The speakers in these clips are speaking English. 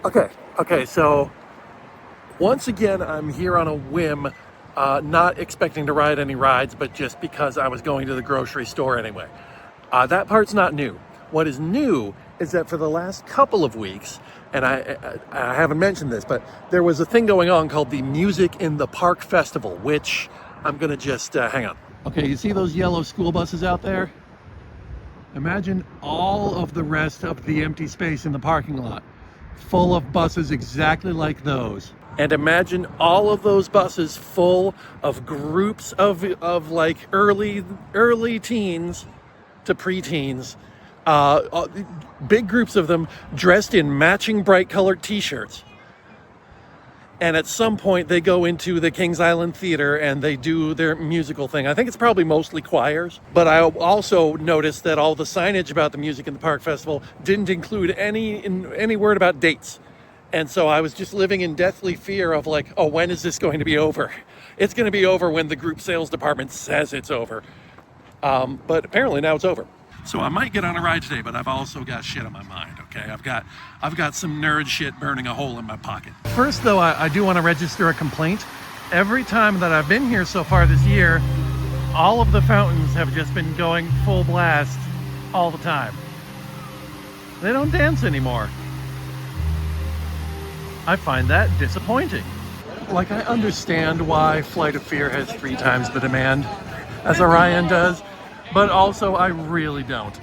Okay, so once again, I'm here on a whim, not expecting to ride any rides, but just because I was going to the grocery store anyway. That part's not new. What is new is that for the last couple of weeks, and I haven't mentioned this, but there was a thing going on called the Music in the Park Festival, which I'm gonna just hang on. Okay, you see those yellow school buses out there? Imagine all of the rest of the empty space in the parking lot, full of buses exactly like those. And imagine all of those buses full of groups of like early teens to preteens, big groups of them dressed in matching bright colored t-shirts. And at some point they go into the Kings Island Theater and they do their musical thing. I think it's probably mostly choirs, but I also noticed that all the signage about the Music in the Park Festival didn't include any word about dates. And so I was just living in deathly fear of like, oh, when is this going to be over? It's going to be over when the group sales department says it's over. But apparently now it's over. So I might get on a ride today, but I've also got shit on my mind, okay? I've got some nerd shit burning a hole in my pocket. First though, I do want to register a complaint. Every time that I've been here so far this year, all of the fountains have just been going full blast all the time. They don't dance anymore. I find that disappointing. Like, I understand why Flight of Fear has 3 times the demand as Orion does, but also I really don't.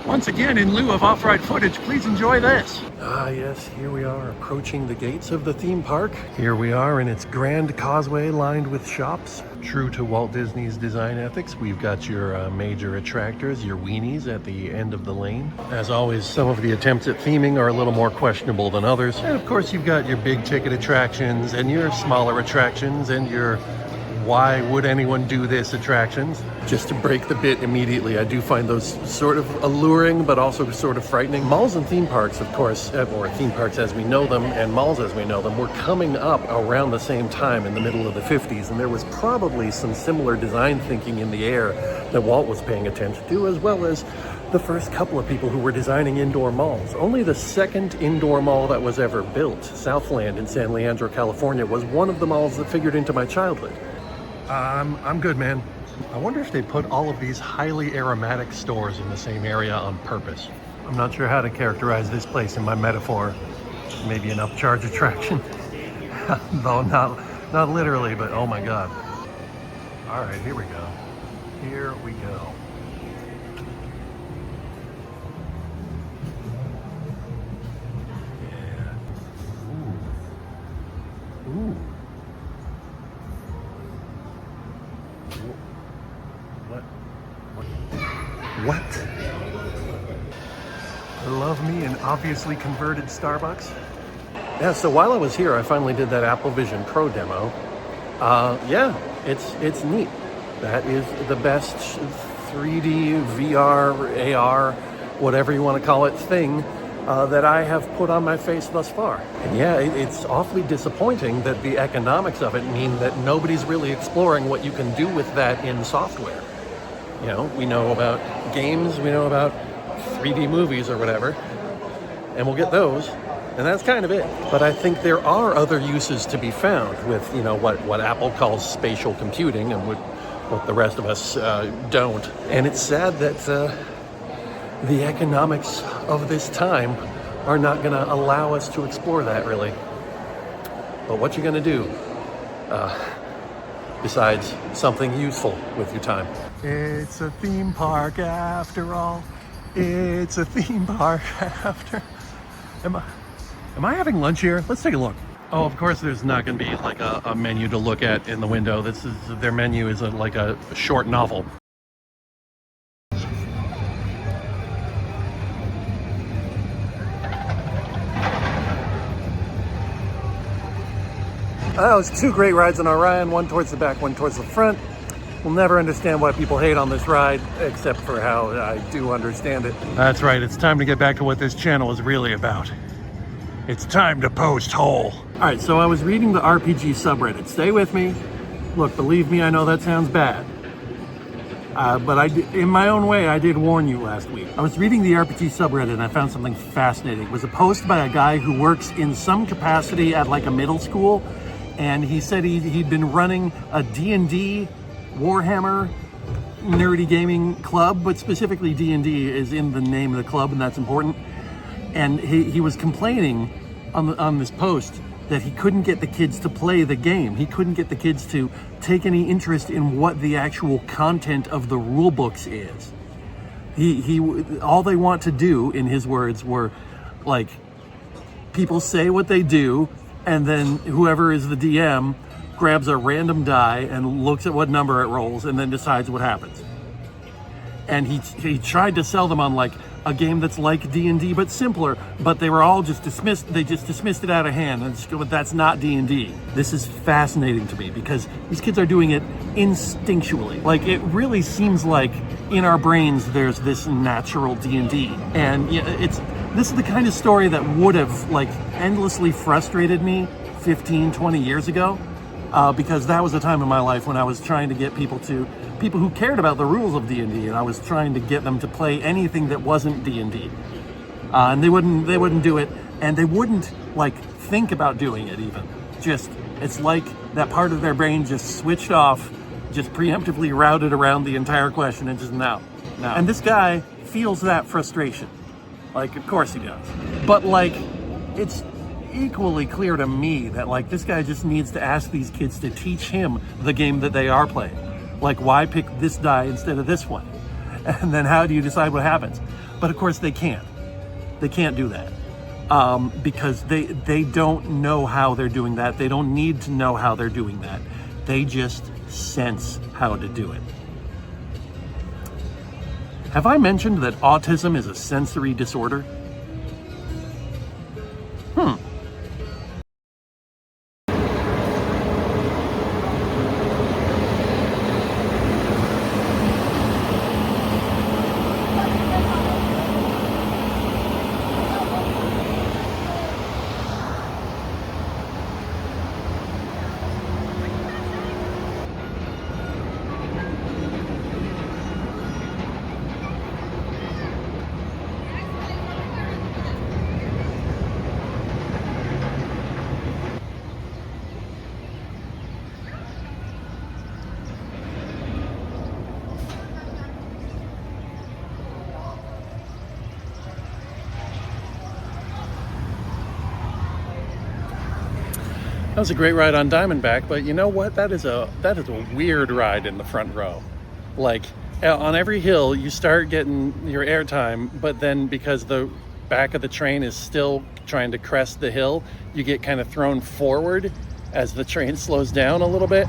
Once again, in lieu of off-ride footage, please enjoy this. Ah yes, here we are approaching the gates of the theme park. Here we are in its grand causeway lined with shops. True to Walt Disney's design ethics, we've got your major attractors, your weenies at the end of the lane. As always, some of the attempts at theming are a little more questionable than others. And of course, you've got your big ticket attractions and your smaller attractions and your why would anyone do this attractions. Just to break the bit immediately, I do find those sort of alluring, but also sort of frightening. Malls and theme parks, of course, or theme parks as we know them and malls as we know them, were coming up around the same time in the middle of the 50s, and there was probably some similar design thinking in the air that Walt was paying attention to, as well as the first couple of people who were designing indoor malls. Only the second indoor mall that was ever built, Southland in San Leandro, California, was one of the malls that figured into my childhood. I'm good, man. I wonder if they put all of these highly aromatic stores in the same area on purpose. I'm not sure how to characterize this place in my metaphor. Maybe an upcharge attraction. Though not literally, but oh my God. All right, here we go. Here we go. Yeah. Ooh. Ooh. What? Love me an obviously converted Starbucks? Yeah, so while I was here, I finally did that Apple Vision Pro demo. Yeah, it's neat. That is the best 3D, VR, AR, whatever you want to call it, thing that I have put on my face thus far. And yeah, it's awfully disappointing that the economics of it mean that nobody's really exploring what you can do with that in software. You know, we know about games, we know about 3D movies or whatever, and we'll get those, and that's kind of it. But I think there are other uses to be found with, you know, what Apple calls spatial computing and what the rest of us don't. And it's sad that the economics of this time are not going to allow us to explore that, really. But what you going to do besides something useful with your time? It's a theme park after all. It's a theme park after. Am I having lunch here? Let's take a look. Oh, of course there's not going to be like a menu to look at in the window. Their menu is like a short novel. That was 2 great rides on Orion, one towards the back, one towards the front. We'll never understand why people hate on this ride, except for how I do understand it. That's right, it's time to get back to what this channel is really about. It's time to post whole. All right, so I was reading the RPG subreddit. Stay with me. Look, believe me, I know that sounds bad. In my own way, I did warn you last week. I was reading the RPG subreddit and I found something fascinating. It was a post by a guy who works in some capacity at like a middle school, and he said he'd been running a D&D Warhammer nerdy gaming club, but specifically D&D is in the name of the club, and that's important. And he was complaining on this post that he couldn't get the kids to play the game. He couldn't get the kids to take any interest in what the actual content of the rule books is. All they want to do, in his words, were like, people say what they do, and then whoever is the DM grabs a random die and looks at what number it rolls and then decides what happens. And he tried to sell them on like a game that's like D&D but simpler, but they were all just dismissed. They just dismissed it out of hand, and that's not D&D. This is fascinating to me because these kids are doing it instinctually. Like, it really seems like in our brains there's this natural D&D, and this is the kind of story that would have like endlessly frustrated me 15, 20 years ago, because that was a time in my life when I was trying to get people who cared about the rules of D&D, and I was trying to get them to play anything that wasn't D&D, and they wouldn't do it, and they wouldn't like think about doing it even. Just, it's like that part of their brain just switched off, just preemptively routed around the entire question and just now. And this guy feels that frustration. Like, of course he does. But like, it's equally clear to me that like this guy just needs to ask these kids to teach him the game that they are playing. Like, why pick this die instead of this one? And then how do you decide what happens? But of course they can't. They can't do that. Because they don't know how they're doing that. They don't need to know how they're doing that. They just sense how to do it. Have I mentioned that autism is a sensory disorder? That was a great ride on Diamondback, but you know what? That is a weird ride in the front row. Like, on every hill, you start getting your airtime, but then because the back of the train is still trying to crest the hill, you get kind of thrown forward as the train slows down a little bit,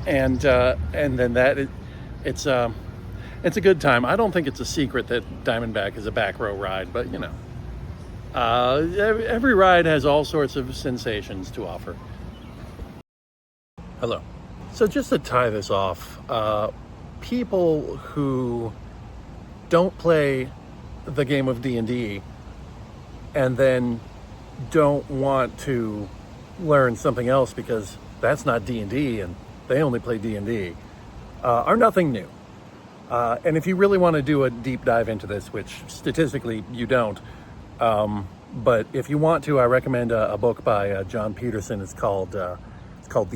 and then it's a good time. I don't think it's a secret that Diamondback is a back row ride, but you know, every ride has all sorts of sensations to offer. Hello. So just to tie this off, people who don't play the game of D&D and then don't want to learn something else because that's not D&D and they only play D&D are nothing new. And if you really want to do a deep dive into this, which statistically you don't, but if you want to, I recommend a book by John Peterson. It's called The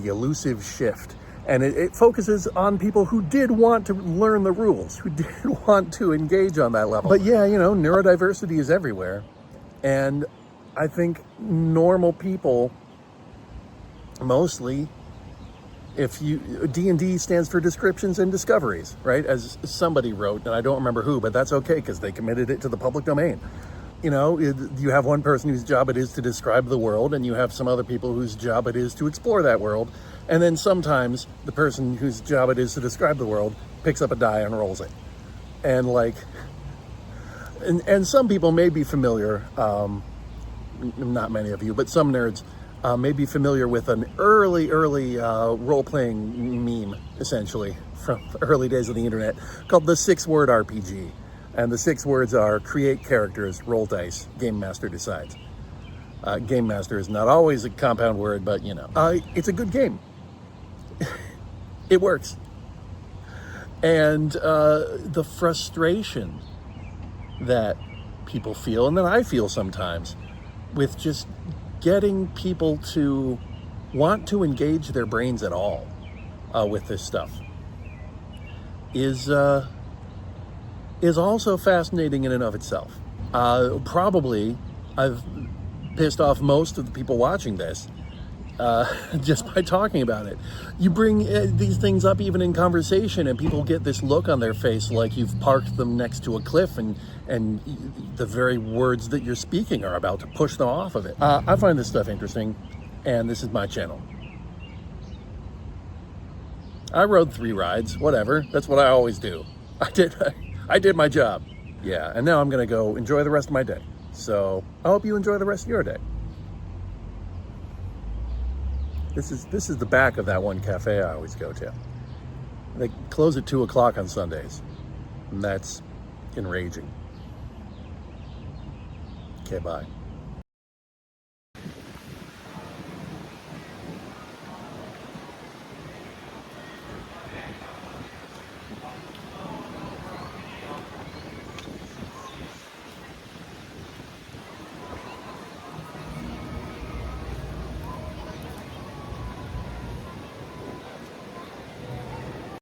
Elusive Shift. And it focuses on people who did want to learn the rules, who did want to engage on that level. But yeah, you know, neurodiversity is everywhere. And I think normal people, mostly, D&D stands for descriptions and discoveries, right? As somebody wrote, and I don't remember who, but that's okay because they committed it to the public domain. You know, you have one person whose job it is to describe the world, and you have some other people whose job it is to explore that world. And then sometimes the person whose job it is to describe the world picks up a die and rolls it. And like, and some people may be familiar, not many of you, but some nerds may be familiar with an early role-playing meme, essentially, from early days of the internet, called the 6-word RPG. And the 6 words are: create characters, roll dice, game master decides. Game master is not always a compound word, but you know. It's a good game. It works. and the frustration that people feel, and that I feel sometimes, with just getting people to want to engage their brains at all with this stuff is also fascinating in and of itself. Probably I've pissed off most of the people watching this just by talking about it. You bring these things up even in conversation, and people get this look on their face like you've parked them next to a cliff, and the very words that you're speaking are about to push them off of it. I find this stuff interesting, and this is my channel. I rode 3 rides, whatever. That's what I always do. I did my job. Yeah, and now I'm gonna go enjoy the rest of my day. So I hope you enjoy the rest of your day. This is the back of that one cafe I always go to. They close at 2 o'clock on Sundays, and that's enraging. Okay, bye.